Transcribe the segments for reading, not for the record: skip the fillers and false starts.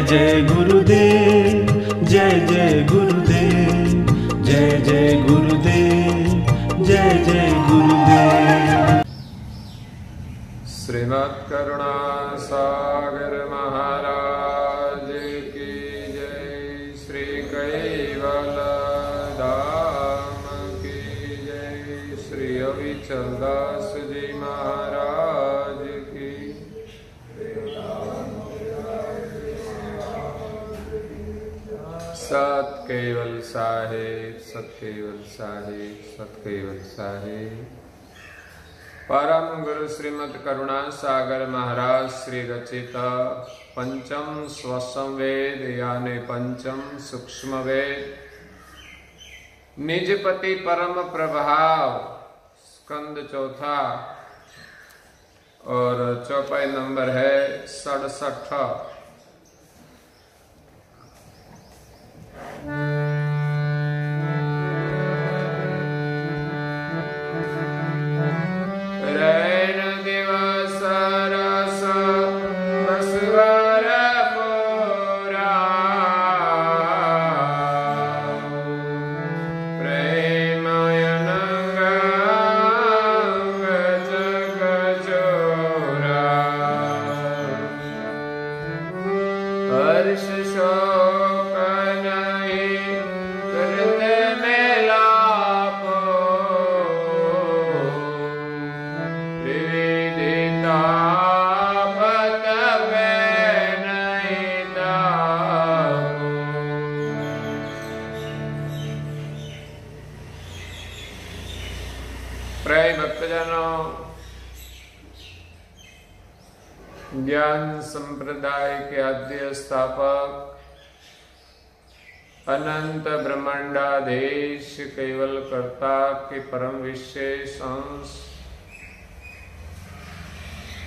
जय गुरुदेव, जय जय गुरुदेव, जय जय गुरुदेव, जय जय गुरुदेव। श्रीमद् करुणा सागर महाराज की जय। श्री कैवल धाम की जय। श्री अविचल दास जी महाराज की। सत केवल साहिब, सत केवल साहिब, सत केवल साहिब। परम गुरु श्रीमद् करुणा सागर महाराज श्री रचित पंचम स्वसम वेद यानी पंचम सूक्ष्म वेद निजपति परम प्रभाव स्कंद चौथा और चौपाई नंबर है 67। ज्ञान संप्रदाय के आद्य स्थापक अनंत ब्रह्मांडाधीश केवल कर्ता के परम विशेष अंश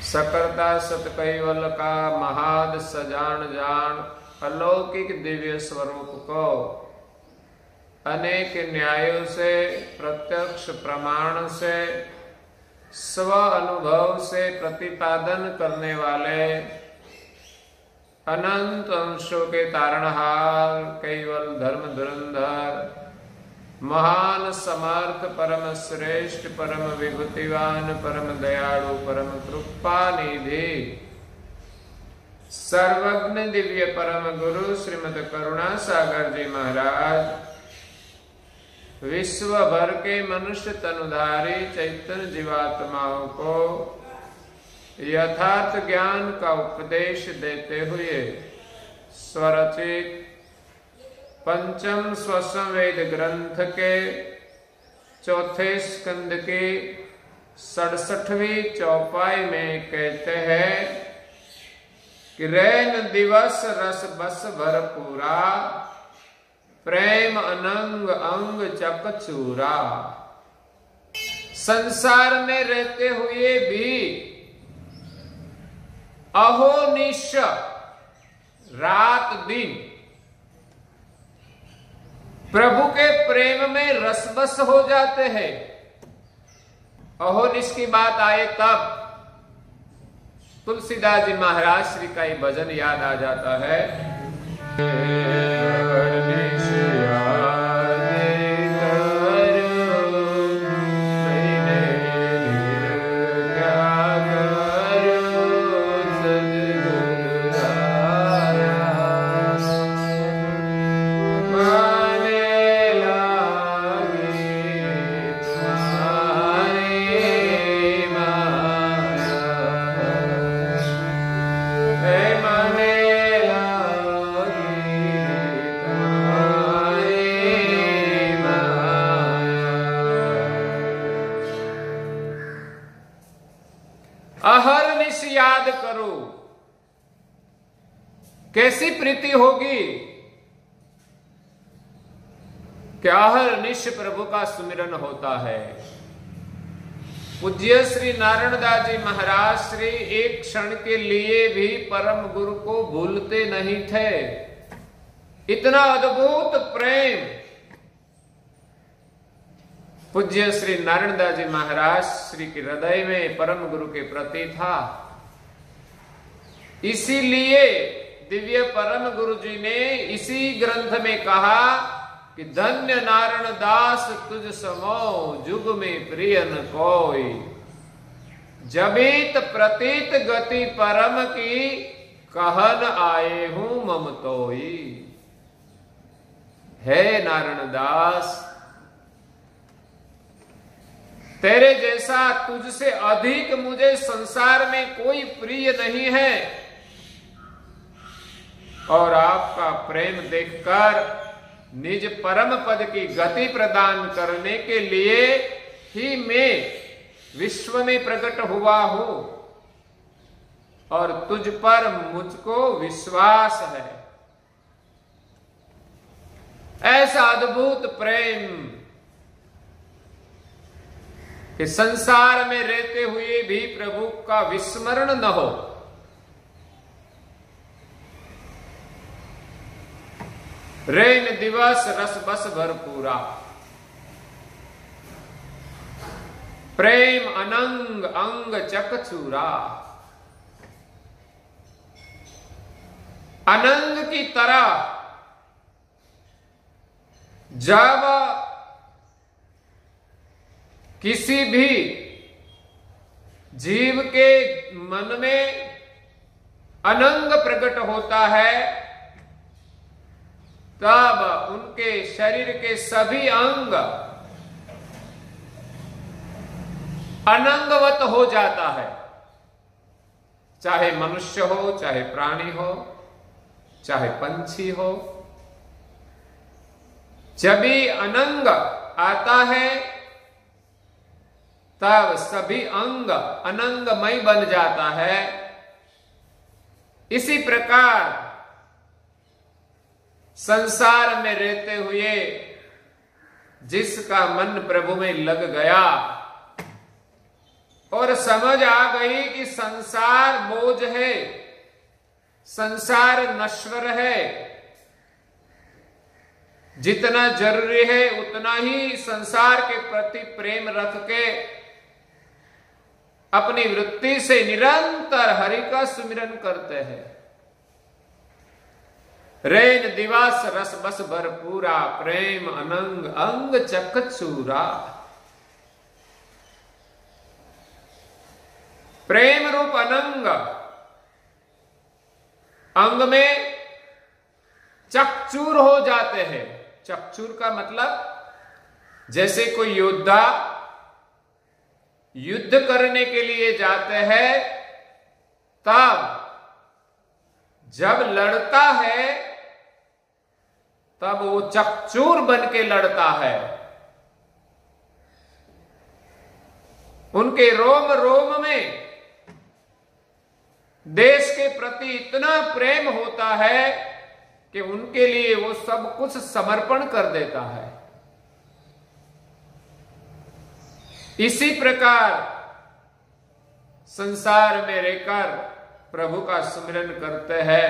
सकर्ता सत कैवल का महाद सजान जान अलौकिक दिव्य स्वरूप को अनेक न्यायों से प्रत्यक्ष प्रमाण से स्व अनुभव से प्रतिपादन करने वाले अनंत अंशों के तारणहार केवल धर्म धुरंधर महान समर्थ परम श्रेष्ठ परम विभूतिवान परम दयालु परम कृपा निधि सर्वज्ञ दिव्य परम गुरु श्रीमद् करुणा सागर जी महाराज विश्व भर के मनुष्य तनुधारी चैतन्य जीवात्माओं को यथार्थ ज्ञान का उपदेश देते हुए स्वरचित पंचम स्वसम वेद ग्रंथ के चौथे स्कंद की 67वीं चौपाई में कहते हैं कि रैन दिवस रस बस भरपूरा प्रेम अनंग अंग चकचूरा। संसार में रहते हुए भी अहोनिश रात दिन प्रभु के प्रेम में रसबस हो जाते हैं। अहोनिश की बात आए तब तुलसीदास जी महाराज श्री का ये भजन याद आ जाता है। अहर्निश याद करो, कैसी प्रीति होगी कि अहर्निश प्रभु का सुमिरन होता है। पूज्य श्री नारायण दास जी महाराज श्री एक क्षण के लिए भी परम गुरु को भूलते नहीं थे। इतना अद्भुत प्रेम पूज्य श्री नारायण दास जी महाराज श्री के हृदय में परम गुरु के प्रति था। इसीलिए दिव्य परम गुरु जी ने इसी ग्रंथ में कहा कि धन्य नारायण दास तुझ समो जुग में प्रिय न कोई, जबित प्रतीत गति परम की कहन आए हूं मम तोई। हे नारायण दास, तेरे जैसा तुझसे अधिक मुझे संसार में कोई प्रिय नहीं है, और आपका प्रेम देखकर निज परम पद की गति प्रदान करने के लिए ही मैं विश्व में प्रकट हुआ हूं, और तुझ पर मुझको विश्वास है। ऐसा अद्भुत प्रेम कि संसार में रहते हुए भी प्रभु का विस्मरण न हो। रैन दिवस रस बस भरपूरा, प्रेम अनंग अंग चकचूरा। अनंग की तरह जब किसी भी जीव के मन में अनंग प्रकट होता है, तब उनके शरीर के सभी अंग अनंगवत हो जाता है। चाहे मनुष्य हो, चाहे प्राणी हो, चाहे पंछी हो। जब भी अनंग आता है तब सभी अंग अनंगमय बन जाता है। इसी प्रकार संसार में रहते हुए जिसका मन प्रभु में लग गया और समझ आ गई कि संसार बोझ है, संसार नश्वर है, जितना जरूरी है उतना ही संसार के प्रति प्रेम रख के अपनी वृत्ति से निरंतर हरि का सुमिरन करते हैं। रैन दिवस रस बस भरपूरा, प्रेम अनंग अंग चकचूरा। प्रेम रूप अनंग अंग में चकचूर हो जाते हैं। चकचूर का मतलब जैसे कोई योद्धा युद्ध करने के लिए जाते हैं, तब जब लड़ता है तब वो चकचूर बन के लड़ता है। उनके रोम रोम में देश के प्रति इतना प्रेम होता है कि उनके लिए वो सब कुछ समर्पण कर देता है। इसी प्रकार संसार में रहकर प्रभु का सुमिरन करते हैं,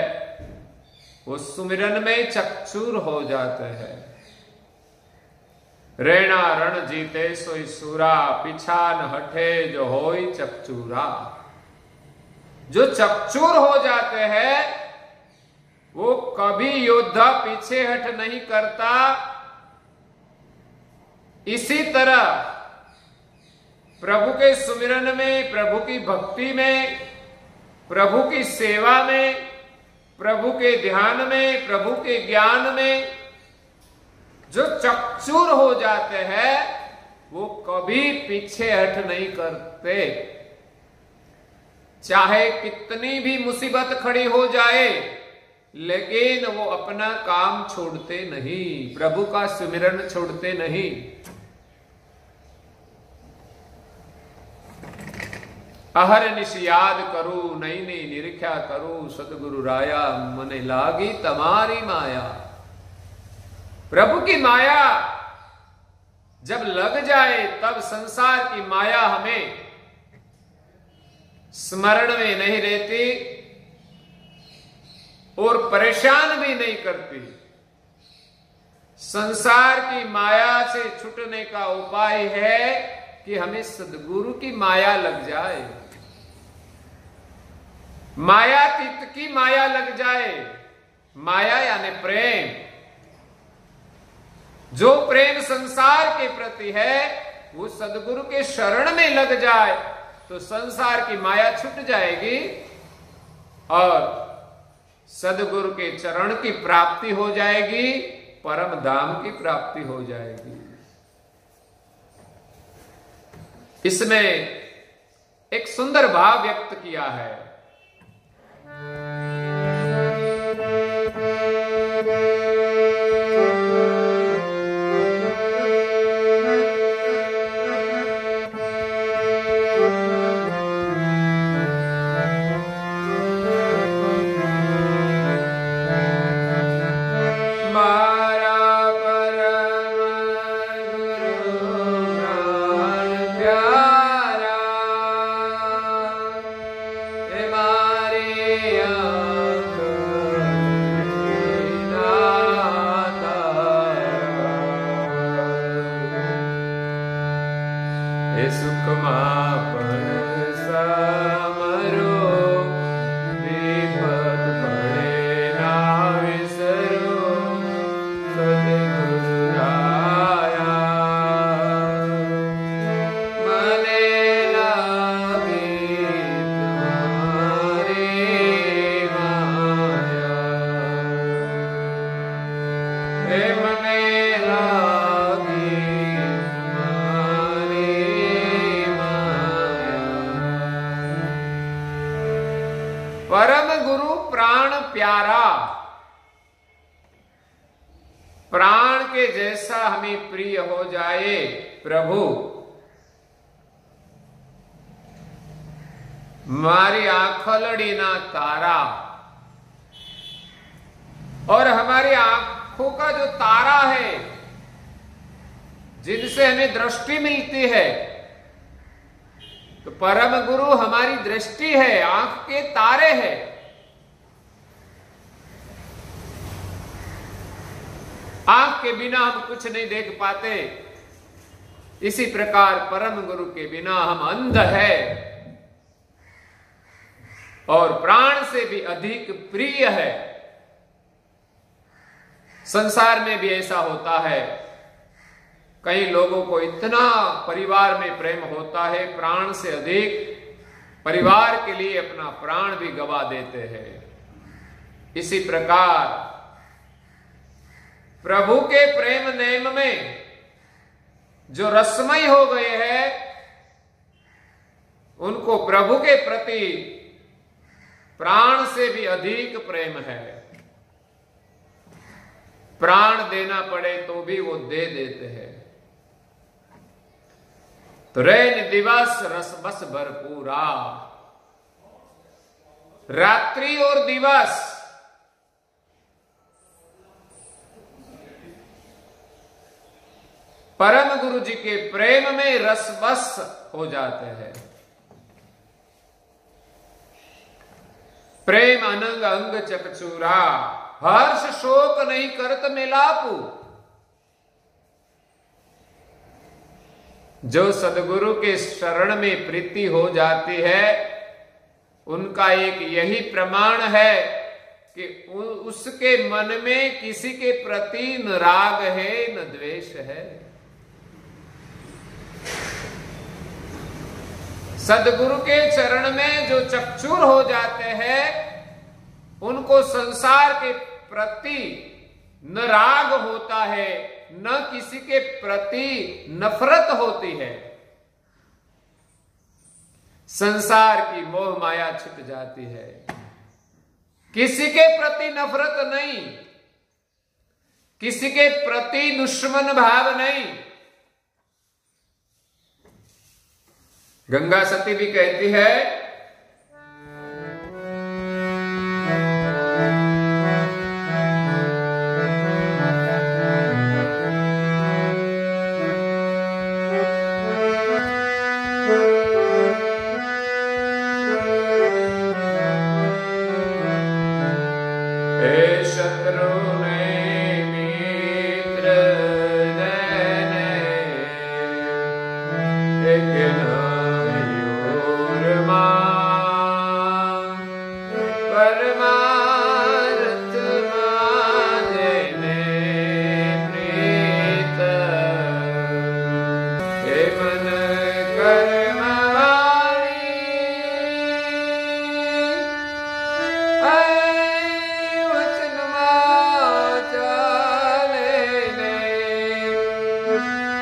वो सुमिरन में चकचूर हो जाते हैं। रेणा रण जीते सोई सूरा, पीछा न हटे जो होई चकचूरा। जो चकचूर हो जाते हैं वो कभी योद्धा पीछे हट नहीं करता। इसी तरह प्रभु के सुमिरन में, प्रभु की भक्ति में, प्रभु की सेवा में, प्रभु के ध्यान में, प्रभु के ज्ञान में जो चकचूर हो जाते हैं वो कभी पीछे हट नहीं करते। चाहे कितनी भी मुसीबत खड़ी हो जाए, लेकिन वो अपना काम छोड़ते नहीं, प्रभु का सुमिरन छोड़ते नहीं। अहर निश याद करू, नई नई निरीक्षा करू, सतगुरु राया मने लागी तमारी माया। प्रभु की माया जब लग जाए तब संसार की माया हमें स्मरण में नहीं रहती और परेशान भी नहीं करती। संसार की माया से छूटने का उपाय है कि हमें सद्गुरु की माया लग जाए। मायातीत की माया लग जाए, माया यानी प्रेम, जो प्रेम संसार के प्रति है वो सदगुरु के शरण में लग जाए तो संसार की माया छूट जाएगी और सदगुरु के चरण की प्राप्ति हो जाएगी, परम धाम की प्राप्ति हो जाएगी। इसमें एक सुंदर भाव व्यक्त किया है। परम गुरु प्राण प्यारा, प्राण के जैसा हमें प्रिय हो जाए प्रभु, मारी आंखलड़ी ना तारा, और हमारी आंखों का जो तारा है जिनसे हमें दृष्टि मिलती है, तो परम गुरु हमारी दृष्टि है, आंख के तारे हैं। आंख के बिना हम कुछ नहीं देख पाते, इसी प्रकार परम गुरु के बिना हम अंध है और प्राण से भी अधिक प्रिय है। संसार में भी ऐसा होता है, कई लोगों को इतना परिवार में प्रेम होता है, प्राण से अधिक परिवार के लिए अपना प्राण भी गवा देते हैं। इसी प्रकार प्रभु के प्रेम नेम में जो रसमय हो गए हैं, उनको प्रभु के प्रति प्राण से भी अधिक प्रेम है। प्राण देना पड़े तो भी वो दे देते हैं। तो रैन दिवस रस बस भरपूरा, रात्रि और दिवस परम गुरु जी के प्रेम में रस बस हो जाते हैं। प्रेम अनंग अंग चकचूरा, हर्ष शोक नहीं करत मिलापू। जो सदगुरु के शरण में प्रीति हो जाती है, उनका एक यही प्रमाण है कि उसके मन में किसी के प्रति न राग है न द्वेष है। सदगुरु के चरण में जो चकचूर हो जाते हैं, उनको संसार के प्रति न राग होता है, न किसी के प्रति नफरत होती है। संसार की मोह माया छूट जाती है, किसी के प्रति नफरत नहीं, किसी के प्रति दुश्मन भाव नहीं। गंगा सती भी कहती है, एक नाम और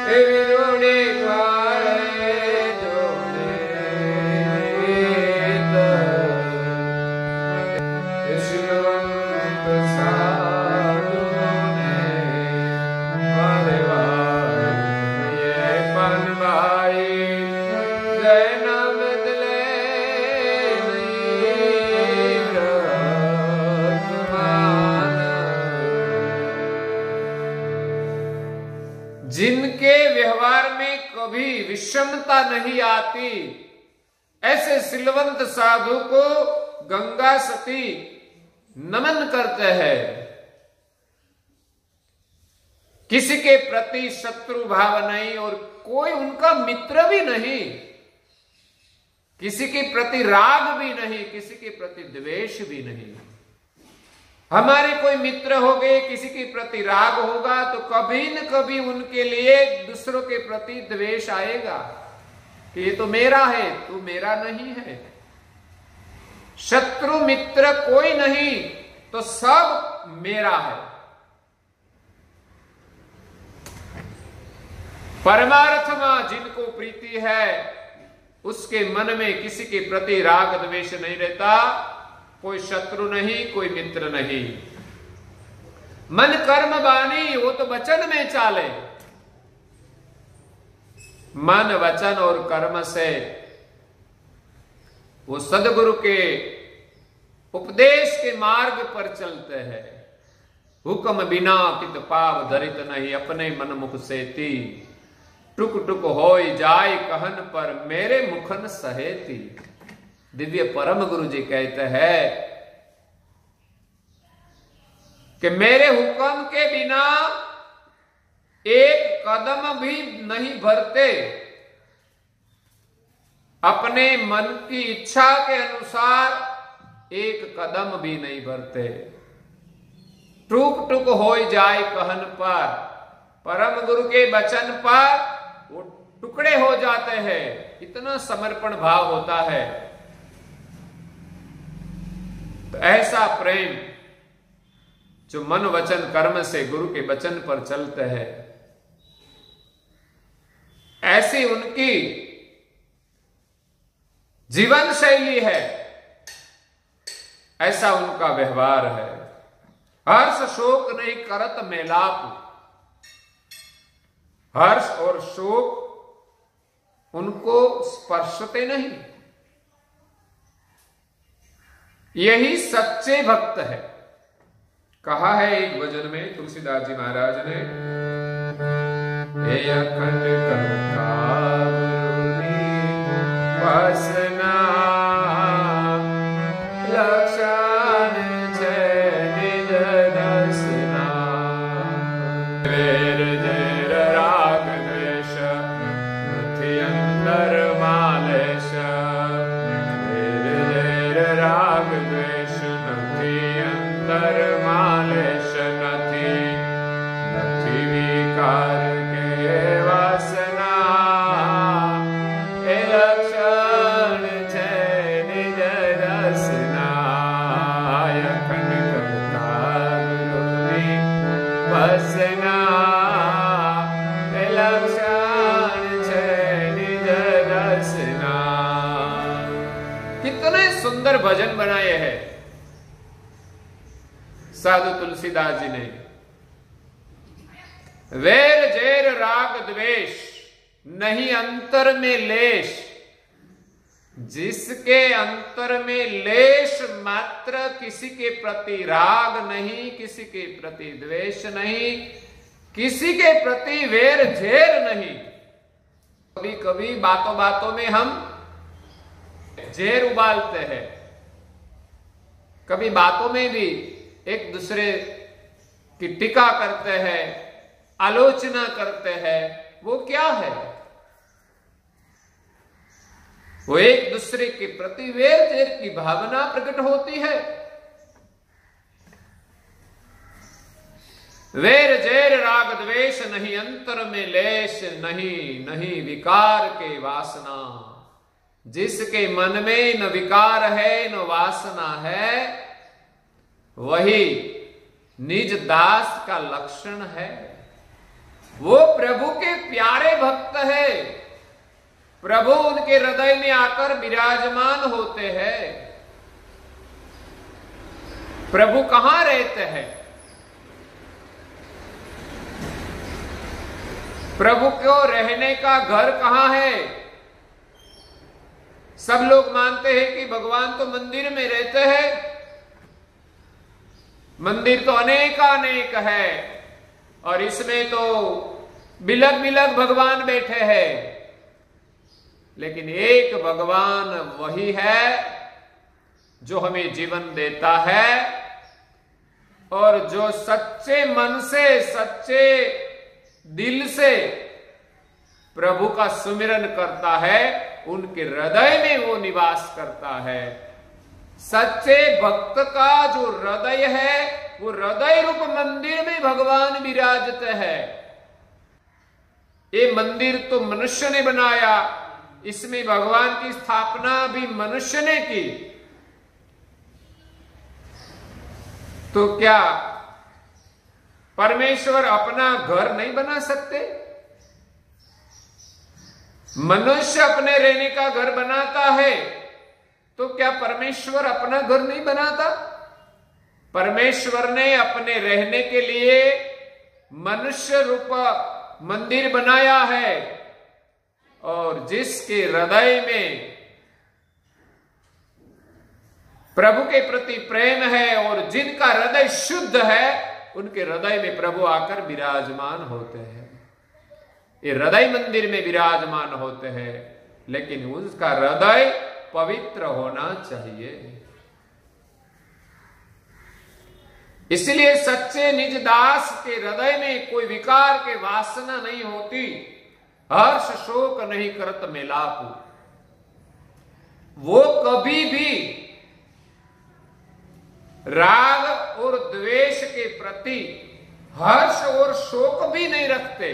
विरुणी पाए सिलवंत साधुओं ने परिवार ये पन भाई जय न बदले जिनके व्यवहार में कभी विषमता नहीं आती, ऐसे सिलवंत साधु को गंगा सती नमन करते हैं। किसी के प्रति शत्रु भाव नहीं और कोई उनका मित्र भी नहीं, किसी के प्रति राग भी नहीं, किसी के प्रति द्वेष भी नहीं। हमारे कोई मित्र हो गए, किसी के प्रति राग होगा तो कभी न कभी उनके लिए दूसरों के प्रति द्वेष आएगा कि ये तो मेरा है, तू मेरा नहीं है। शत्रु मित्र कोई नहीं, तो सब मेरा है। परमात्मा जिनको प्रीति है उसके मन में किसी के प्रति राग द्वेष नहीं रहता, कोई शत्रु नहीं, कोई मित्र नहीं। मन कर्म वाणी वो तो वचन में चाले। मन वचन और कर्म से वो सदगुरु के उपदेश के मार्ग पर चलते हैं। हुक्म बिना कित पाव धरित नहीं, अपने मन मुख से ती टुक टुक होई जाय कहन पर मेरे मुखन सहेती। दिव्य परम गुरु जी कहते हैं कि मेरे हुक्म के बिना एक कदम भी नहीं भरते, अपने मन की इच्छा के अनुसार एक कदम भी नहीं भरते। टुक टुक हो जाए कहन पर, परम गुरु के वचन पर वो टुकड़े हो जाते हैं। इतना समर्पण भाव होता है। तो ऐसा प्रेम जो मन वचन कर्म से गुरु के वचन पर चलते हैं, ऐसी उनकी जीवन शैली है, ऐसा उनका व्यवहार है। हर्ष शोक नहीं करत मेलाप, हर्ष और शोक उनको स्पर्शते नहीं। यही सच्चे भक्त है। कहा है एक भजन में तुलसीदास जी महाराज ने, हे अखंड करुणा वासना लक्षण जय निज दर्शना, वेर जैर राग द्वेष नथि अंतर मालेश, वेर जैर राग द्वेष नथि अंतर मालेश, नथि नथि विकार के वासना, ए लक्षण जय निज रसना, अखंड करुणा गुरुनि वसना, ए लक्षण जय निज रसना। कितने सुंदर भजन बनाए हैं साधु तुलसीदास जी ने। वैर जैर राग द्वेष नहीं अंतर में लेश, जिसके अंतर में लेश मात्र किसी के प्रति राग नहीं, किसी के प्रति द्वेष नहीं, किसी के प्रति वैर झेर नहीं। कभी कभी बातों बातों में हम झेर उबालते हैं, कभी बातों में भी एक दूसरे की टीका करते हैं, आलोचना करते हैं। वो क्या है? वो एक दूसरे के प्रति वैर जैर की भावना प्रकट होती है। वैर जैर राग द्वेष नहीं अंतर में लेश, नहीं नहीं विकार के वासना। जिसके मन में न विकार है न वासना है, वही निज दास का लक्षण है। वो प्रभु के प्यारे भक्त है, प्रभु उनके हृदय में आकर विराजमान होते हैं। प्रभु कहां रहते हैं? प्रभु को रहने का घर कहां है? सब लोग मानते हैं कि भगवान तो मंदिर में रहते हैं। मंदिर तो अनेक है और इसमें तो बिलग बिलग भगवान बैठे हैं, लेकिन एक भगवान वही है जो हमें जीवन देता है और जो सच्चे मन से, सच्चे दिल से प्रभु का सुमिरन करता है, उनके हृदय में वो निवास करता है। सच्चे भक्त का जो हृदय है, वो हृदय रूप मंदिर में भगवान विराजते हैं। ये मंदिर तो मनुष्य ने बनाया, इसमें भगवान की स्थापना भी मनुष्य ने की, तो क्या परमेश्वर अपना घर नहीं बना सकते? मनुष्य अपने रहने का घर बनाता है, तो क्या परमेश्वर अपना घर नहीं बनाता? परमेश्वर ने अपने रहने के लिए मनुष्य रूप मंदिर बनाया है, और जिसके हृदय में प्रभु के प्रति प्रेम है और जिनका हृदय शुद्ध है, उनके हृदय में प्रभु आकर विराजमान होते हैं। ये हृदय मंदिर में विराजमान होते हैं, लेकिन उसका हृदय पवित्र होना चाहिए। इसलिए सच्चे निज दास के हृदय में कोई विकार के वासना नहीं होती, हर्ष शोक नहीं करत मेलापू। वो कभी भी राग और द्वेष के प्रति हर्ष और शोक भी नहीं रखते।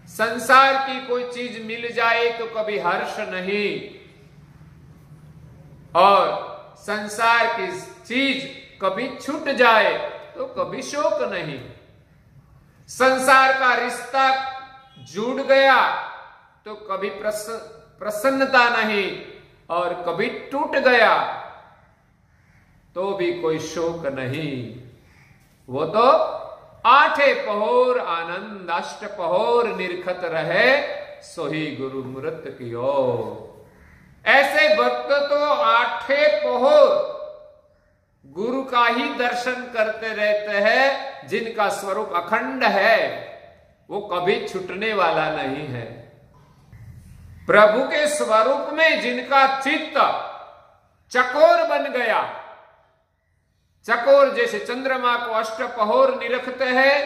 संसार की कोई चीज मिल जाए तो कभी हर्ष नहीं, और संसार की चीज कभी छूट जाए तो कभी शोक नहीं। संसार का रिश्ता जुड़ गया तो कभी प्रसन्नता नहीं, और कभी टूट गया तो भी कोई शोक नहीं। वो तो आठे पहोर आनंद अष्ट पहोर निरखत रहे, सोही गुरु मूरत की ओर। ऐसे भक्त तो आठे पहोर गुरु का ही दर्शन करते रहते हैं, जिनका स्वरूप अखंड है, वो कभी छूटने वाला नहीं है। प्रभु के स्वरूप में जिनका चित्त चकोर बन गया, चकोर जैसे चंद्रमा को अष्टपहर निरखते हैं,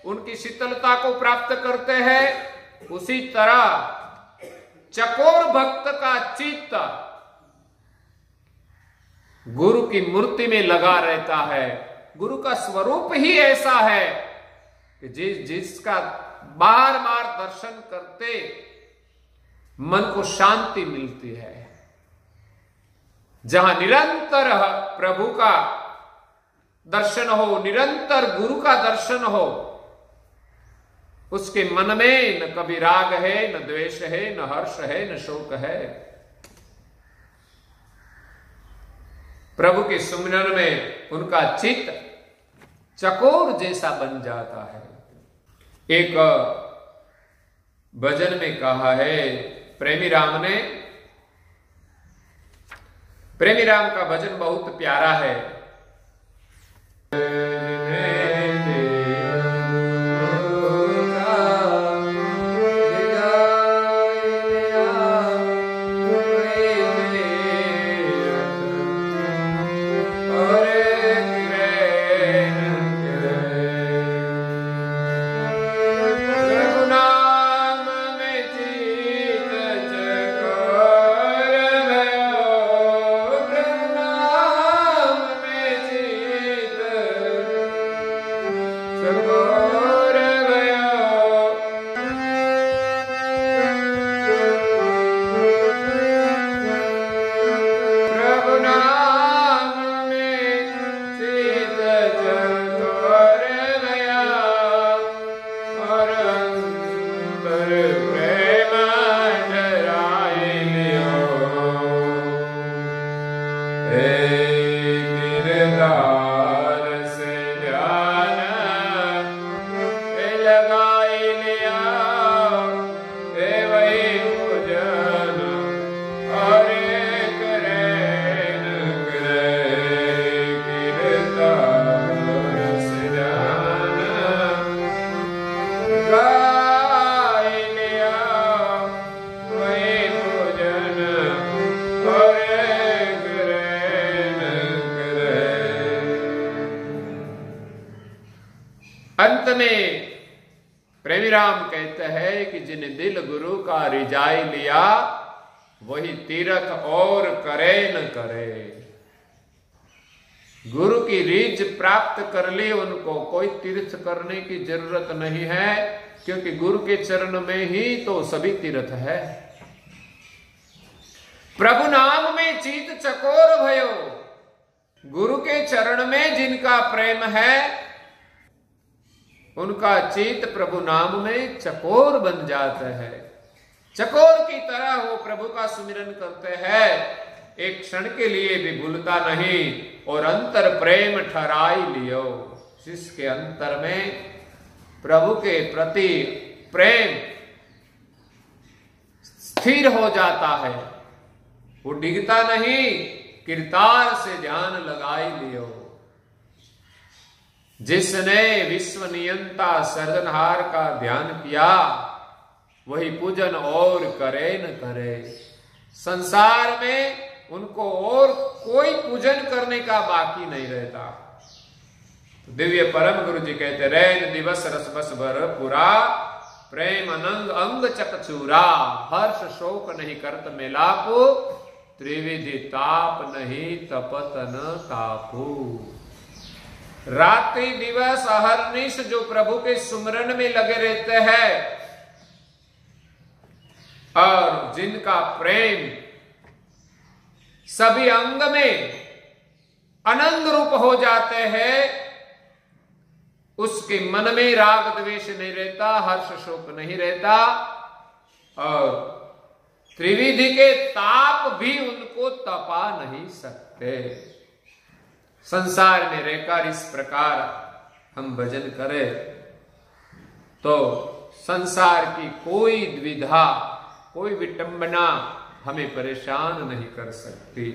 उनकी शीतलता को प्राप्त करते हैं, उसी तरह चकोर भक्त का चित्त गुरु की मूर्ति में लगा रहता है। गुरु का स्वरूप ही ऐसा है कि जिसका बार बार दर्शन करते मन को शांति मिलती है। जहां निरंतर प्रभु का दर्शन हो, निरंतर गुरु का दर्शन हो, उसके मन में न कभी राग है, न द्वेष है, न हर्ष है, न शोक है। प्रभु के सुमिरन में उनका चित्त चकोर जैसा बन जाता है। एक भजन में कहा है प्रेमी राम ने, प्रेमी राम का भजन बहुत प्यारा है। में प्रेमी राम कहते हैं कि जिन दिल गुरु का रिजाई लिया, वही तीर्थ और करे न करे। गुरु की रीझ प्राप्त कर ली, उनको कोई तीर्थ करने की जरूरत नहीं है, क्योंकि गुरु के चरण में ही तो सभी तीर्थ है। प्रभु नाम में चीत चकोर भयो, गुरु के चरण में जिनका प्रेम है, उनका चित प्रभु नाम में चकोर बन जाता है। चकोर की तरह वो प्रभु का सुमिरन करते हैं, एक क्षण के लिए भी भूलता नहीं, और अंतर प्रेम ठहराई लियो। जिसके अंतर में प्रभु के प्रति प्रेम स्थिर हो जाता है, वो डिगता नहीं, किरतार से ध्यान लगाई लियो। जिसने विश्व नियंता सर्जनहार का ध्यान किया, वही पूजन और करे न करे। संसार में उनको और कोई पूजन करने का बाकी नहीं रहता। तो दिव्य परम गुरु जी कहते, रैन दिवस रस बस भर पूरा, प्रेम अनंग अंग चकचूरा। हर्ष शोक नहीं करत मेलापू, त्रिविधि ताप नहीं तपत न तापू। रात्रि दिवस अहर्निश जो प्रभु के सुमरन में लगे रहते हैं, और जिनका प्रेम सभी अंग में अनंत रूप हो जाते हैं, उसके मन में राग द्वेष नहीं रहता, हर्ष शोक नहीं रहता, और त्रिविधि के ताप भी उनको तपा नहीं सकते। संसार में रहकर इस प्रकार हम भजन करें तो संसार की कोई द्विधा, कोई विटंबना हमें परेशान नहीं कर सकती।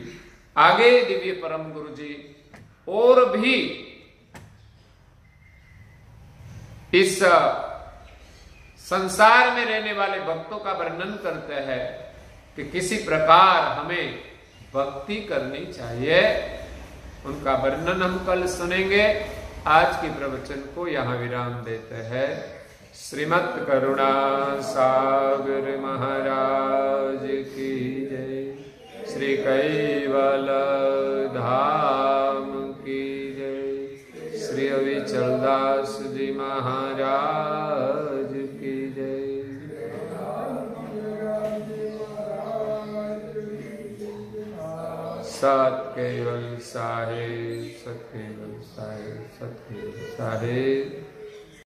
आगे दिव्य परम गुरु जी और भी इस संसार में रहने वाले भक्तों का वर्णन करते हैं कि किसी प्रकार हमें भक्ति करनी चाहिए। उनका वर्णन हम कल सुनेंगे। आज के प्रवचन को यहाँ विराम देते हैं। श्रीमत् करुणा सागर महाराज की जय। श्री कैवल धाम की जय। श्री अविचल दास जी महाराज की जय। सत केवल साहेब, सत केवल साहेब, सत केवल साहेब।